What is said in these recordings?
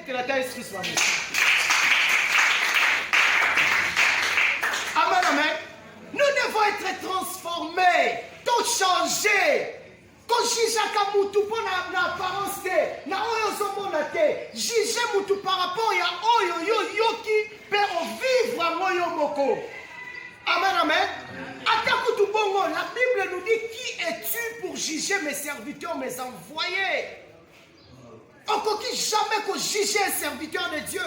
Que la taille soit soignée. Amen, amen. Nous devons être transformés, tout changer. Quand jijaka mutu pour na apparence te, na oyo zomona te, juger mutu par rapport ya oyo yo yoki pe o vivre moyo moko. Amen, amen. Atako tu bongo, la Bible nous dit qui es-tu pour juger mes serviteurs, mes envoyés? On ne peut jamais qu'on juger un serviteur de Dieu.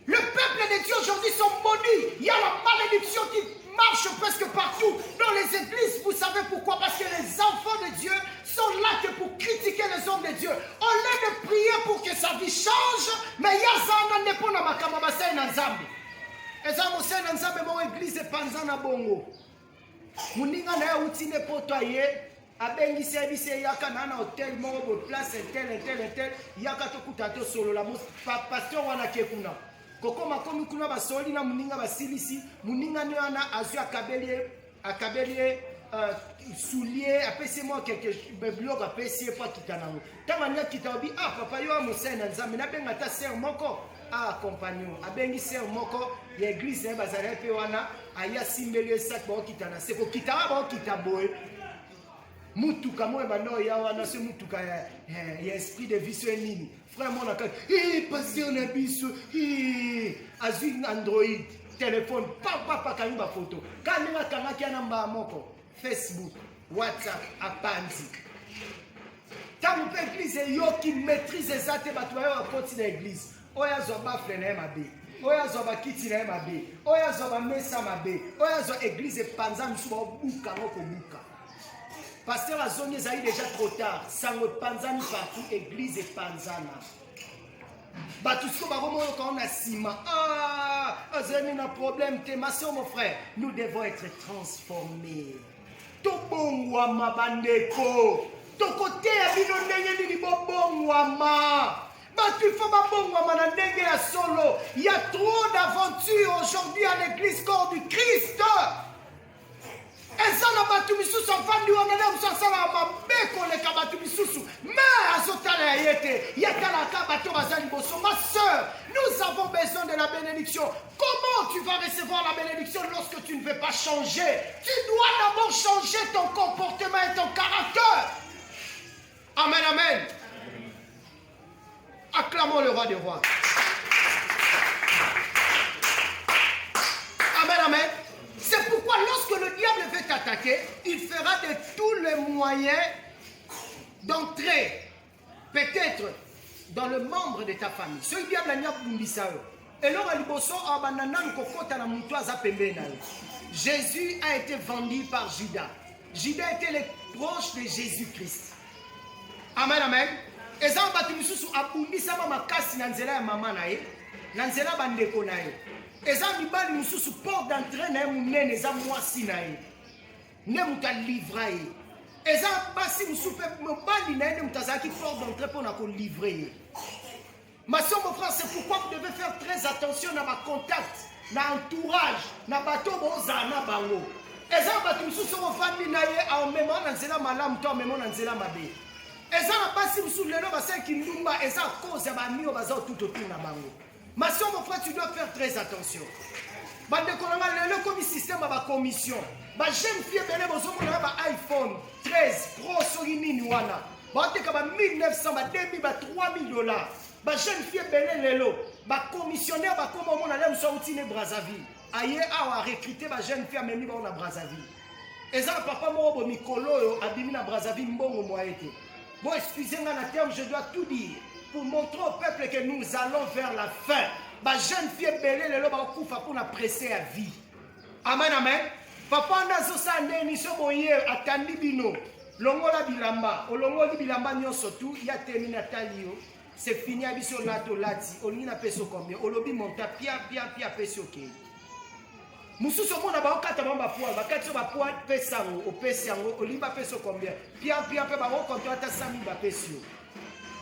Le peuple de Dieu aujourd'hui sont maudits. Il y a la malédiction qui marche presque partout. Dans les églises, vous savez pourquoi? Parce que les enfants de Dieu sont là que pour critiquer les hommes de Dieu. Au lieu de prier pour que sa vie change, mais il y a ça dans le makamabasa et nzambi. Et ça, monsieur nzambi, mon église est panzana bongo. Muninga na ya utine potoye. Abengisi ebise yaka na hotel moko place tel yaka to kutato solo la pasteur wana kekuna. Koko makomi kuna basoli na muninga basilisi muninga ne wana azu akabelie soulier apesi moi quelque bloc apesi pas kitanango. Tamanya kitabi papa yo amusena nzambe na benga ta sœur moko compagnon abengi sœur moko ya église na bazare pe wana aya simbeli sak ba kitana seko kitaba ba kitaboe. Mutuka moye bano ya wana se mutuka ya esprit de vie sur nini. Frère mon akal pasteur na biso azui Android téléphone papa kaniba photo kanenga kanga kia namba moko Facebook WhatsApp apanzi tamu pe église yo qui maîtrise ça te batu yo apoti na église oya zo ba frère na mabe oya zo ba kiti na mabe oya zo ba mesa mabe oya zo église panza msuba buka ngoko buka. Pasteur Azoni Zaï déjà trop tard. Sango Panzani partout, église et Panzana. Batusko Baromo quand on a ciment. Azoni n'a problème, t'es ma soeur, mon frère. Nous devons être transformés. Tobongwama bandeko. Ton côté a bino ndenge ni bobongwama. Tu fais ma bongwama na ndenge ya solo. Il y a trop d'aventures aujourd'hui à l'église corps du Christ. Ezana batu misusu afandi wanana musasala mabeko leka batu misusu mais azotala yete yakala ka batu bazali boso. Ma sœur, nous avons besoin de la bénédiction. Comment tu vas recevoir la bénédiction lorsque tu ne veux pas changer? Tu dois d'abord changer ton comportement et ton caractère. Amen, amen. Acclamons le roi des rois. Amen, amen. C'est pourquoi lorsque le diable veut t'attaquer, il fera de tous les moyens d'entrer peut-être dans le membre de ta famille. Ce diable a bundisao. Et là, Jésus a été vendu par Judas. Judas était le proche de Jésus-Christ. Amen, amen. Et ça, on a bundisama makasi na nzela ya mama na ye, na nzela bandeko na ye. Eza mibali mususu porte d'entrée na munene eza mwasi na ye ne muta livra ye eza basi mususu pe mobali na ye ne mutazaki porte d'entrée pour na ko livrer ye. Ma soeur, mon frère, c'est pourquoi vous devez faire très attention na ma contact na entourage na bato boza na bango eza bato mususu ko famille na ye a memo na nzela malamu to memo na nzela mabe eza na basi mususu lelo basa kindumba eza cause ya bamio baza tout autour na bango. Ma soeur, mon frère, tu dois faire très attention. Le comme système à la commission. Ma jeune fille, elle a un iPhone 13 Pro Sorini Nuana. Elle a 1900, 2000, 3000 dollars. Ma jeune fille, elle a commissionnaire, comme on a l'air de Brazzaville. Aïe, a recruté ma jeune fille, elle a Brazzaville. Et ça, papa, moi, Mikolo, a bimi na Brazzaville, mbongo moi été. Bon, excusez-moi, na terme, je dois tout dire. Pour montrer au peuple que nous allons vers la fin. Ma jeune fille belé le loba kufa pour la presser à vie. Amen, amen. Papa nazo sa ndeni so boye atandi bino. Longola bilamba, olongola bilamba nyonso tout, ya terminatalio. C'est fini abiso lato lati, olina peso combien? Olobi monta pia peso ke. Mususu mona ba okata bamba poa, bakati ba poa pesango, o pesango, oliba peso combien? Pia pe ba o contrata 100 000 ba pesio.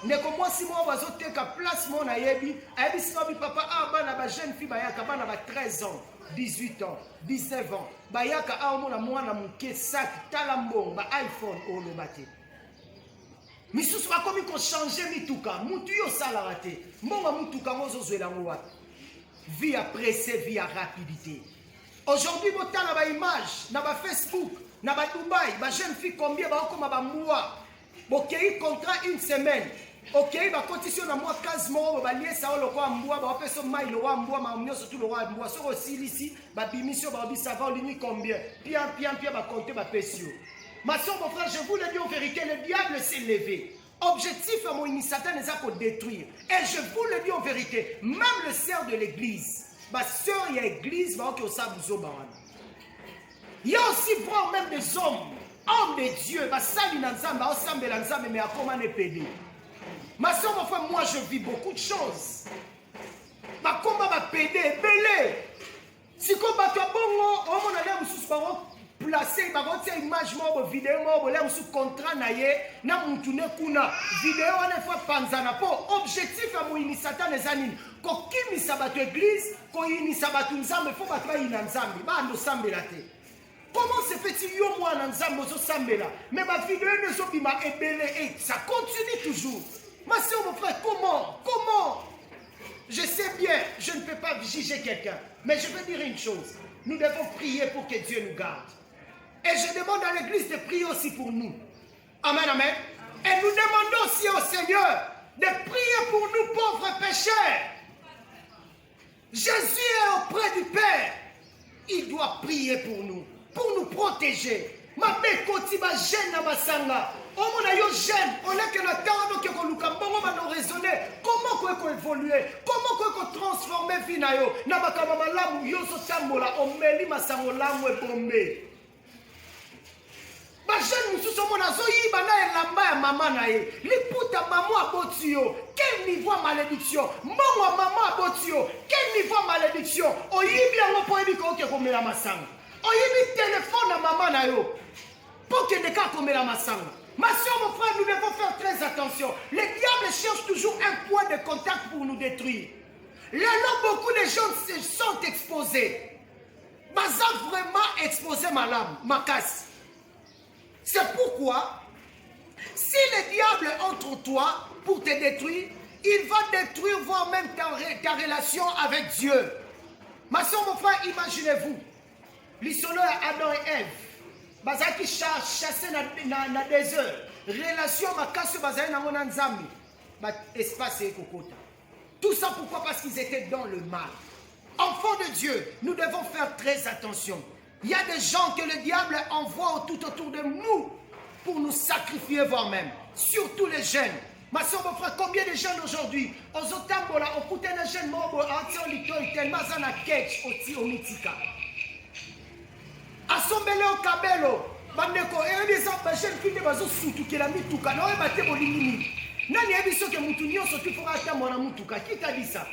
Neko moi si moi bazo teka place mon ayebi si papa bana ba jeune fille bayaka bana ba 13 ans 18 ans 19 ans bayaka mona mwana muke sac talambong ba iPhone o le bate misusu bakomi kochange mituka mutu yo osalaka te mbongo mutuka ngo ozozwelango wapi vie ya presse vie ya rapidité. Aujourd'hui botala baimage na bafacebook na badubai bajeune fille combien baokoma bamwa bokei contrat une semaine okei bakotisi na mwa 15 moko baliesa o lokwa mbwa bapesa mai lowa mbwa mamnyoso tu lowa mbwa soko osilisi babimisi yo babisava olingi combien pia bakonte bapesi yo. Ma soeur, mon frère, je vous le dis en vérité, le diable s'est levé. Objectif à mon Satan est pour détruire. Et je vous le dis en vérité, même le sœur de l'église, ma soeur, il y a l'église, il y a aussi voir même des hommes de Dieu, ma soeur, mon frère, moi je vis beaucoup de choses. Ma combat m'a pédé, belé. Si combat toi bon, on a l'air de placer une image mobile vidéo mobile sous contrat naie na mutune kuna vidéo on fois panzana pour objectif à moini satan les anines ko kimi sabato église ko ini sabato nzambe faut batwa ina nzambe ba ndo sambela te. Comment se fait-il yo moi na nzambe zo sambela mais ma vidéo ne so bima ebele et ça continue toujours. Ma soeur mon frère comment je sais bien je ne peux pas juger quelqu'un mais je veux dire une chose, nous devons prier pour que Dieu nous garde. Et je demande à l'église de prier aussi pour nous. Amen, amen. Et nous demandons aussi au Seigneur de prier pour nous pauvres pécheurs. Jésus est auprès du Père. Il doit prier pour nous protéger. Ma mère kotiba jeune na basanga. On a yo jeune, on est que la temps que ko luka bongo ba no raisonner. Comment ko évoluer? Comment ko transformer vie na yo? Na bakaba malamu yo so tambola o meli masango lamu e bombe. Ma jeune mususu mona zo yiba na elamba ya mama na ye. Liputa maman aboti yo. Quel niveau de malédiction? Mbongo maman aboti yo. Quel niveau de malédiction? Oyibi yango po ebi ko ke komela masanga. Oyibi téléphone na maman na yo. Pour que ne ka komela masanga. Ma soeur, mon frère, nous devons faire très attention. Le diable cherche toujours un point de contact pour nous détruire. Là, beaucoup de gens se sont exposés. Baza vraiment exposé ma lame, ma casse. C'est pourquoi, si le diable entre toi pour te détruire, il va détruire voire même ta relation avec Dieu. Ma soeur, mon frère, imaginez-vous. L'histoire Adam et Ève. Bazaki chassé na désert. Relation makasse bazali na ngona nzambi. Ba espace et kokota. Tout ça pourquoi? Parce qu'ils étaient dans le mal. Enfants de Dieu, nous devons faire très attention. Il y a des gens que le diable envoie tout autour de nous pour nous sacrifier voire même. Surtout les jeunes. Ma soeur, mon frère, combien de jeunes aujourd'hui? Ozotambola, on coûte un jeune mobo, on litoi, tellement ça na ketch, oti omitika. Asombele o kabelo bandeko ebisa ba jeune fille bazo sutu kela mituka na oyebate bolingini nani ebiso ke mutu nyonso tu fora ata mwana mutuka qui t'a dit ça?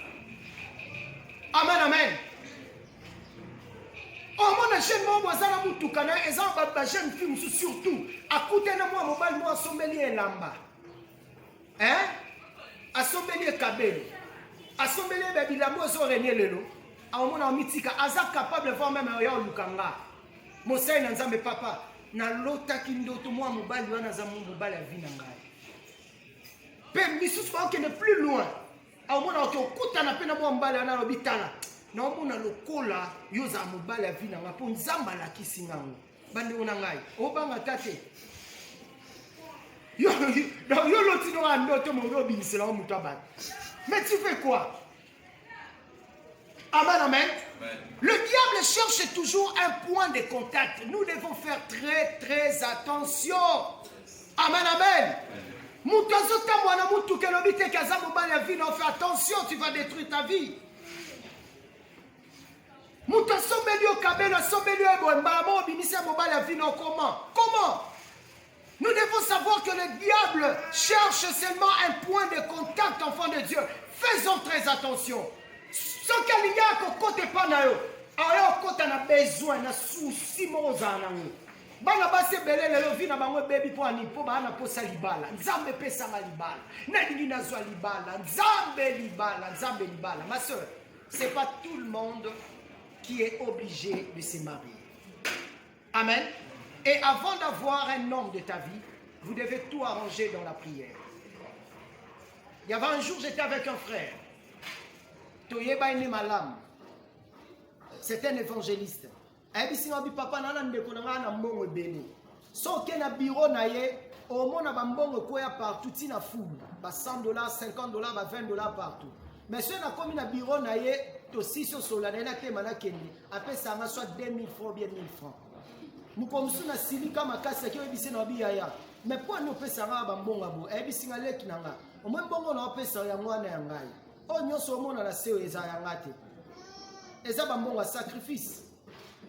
Amen, amen. Oh mon jeune mobo azala mutuka na eza ba jeune fille surtout akute na mwa mobile mwa asombeli elamba asombeli kabelo asombeli ba bilamo zo renye lelo amona mitika aza capable voir même ya lukanga. Mosai na nzambe papa na lota kindoto mwa mobali wana za mobali ya vina ngai. Pe misusu ba okende plus loin. Aomona okuta na pena mwa mobali wana lobitala. Na omona lokola yo za mobali ya vina ngai po nzamba la kisingango. Bande ona ngai. Obanga tate. Yo loti no andoto mo robinisela o mutu abana. Mais tu fais quoi? Amen, amen. Le diable cherche toujours un point de contact. Nous devons faire très très attention. Amen, amen. Fais attention, tu vas détruire ta vie. Comment? Nous devons savoir que le diable cherche seulement un point de contact, enfant de Dieu. Faisons très attention. Ce qu'il y a côté panayo, alors quand on a besoin de soucis mozanango. Bana base belele lo vina bango baby po ani po bana po salibala. Nzambe pesa malibala. Na dingi na zwa libala. Nzambe libala. Ma soeur, c'est pas tout le monde qui est obligé de se marier. Amen. Et avant d'avoir un homme de ta vie, vous devez tout arranger dans la prière. Il y avait un jour, j'étais avec un frère. C'était un évangéliste. Papa bureau au monde a partout, tina foule, 100 $, 50 $, 20 $ partout. Mais si on a comme un bureau to 6 sur la après ça va soit 2000 francs, bien 1000 francs. Nous comme ça na silika makasa ki obisi na biyaya. Mais pour nous pesa nga bambonga bo, ebisi nga leki nanga. Au moins bongo na pesa ya mwana ya ngai. O nyoso mona na seo eza ya ngate. Eza bambonga sacrifice.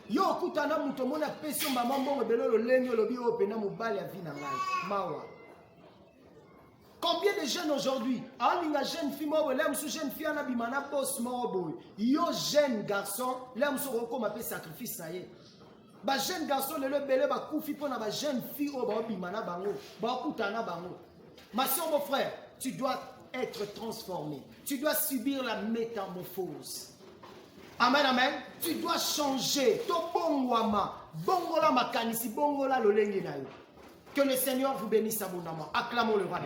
Yo kutana muto mona pesa mba mbongo belolo lenyo lobi opena mobali ya vina ngai. Mawa. Combien de jeunes aujourd'hui, une jeune fille, jeune fille, ana boss yo jeune garçon, là on appelle sacrifice ba jeune garçon le belé ba koufi pour na jeune fille au ba bimana bango, ba kutana bango. Ma soeur, mon frère, tu dois être transformé. Tu dois subir la métamorphose. Amen, amen. Tu dois changer. To bongwama, bongola makanisi, bongola lolengi na yo. Que le Seigneur vous bénisse abondamment. Acclamons le roi.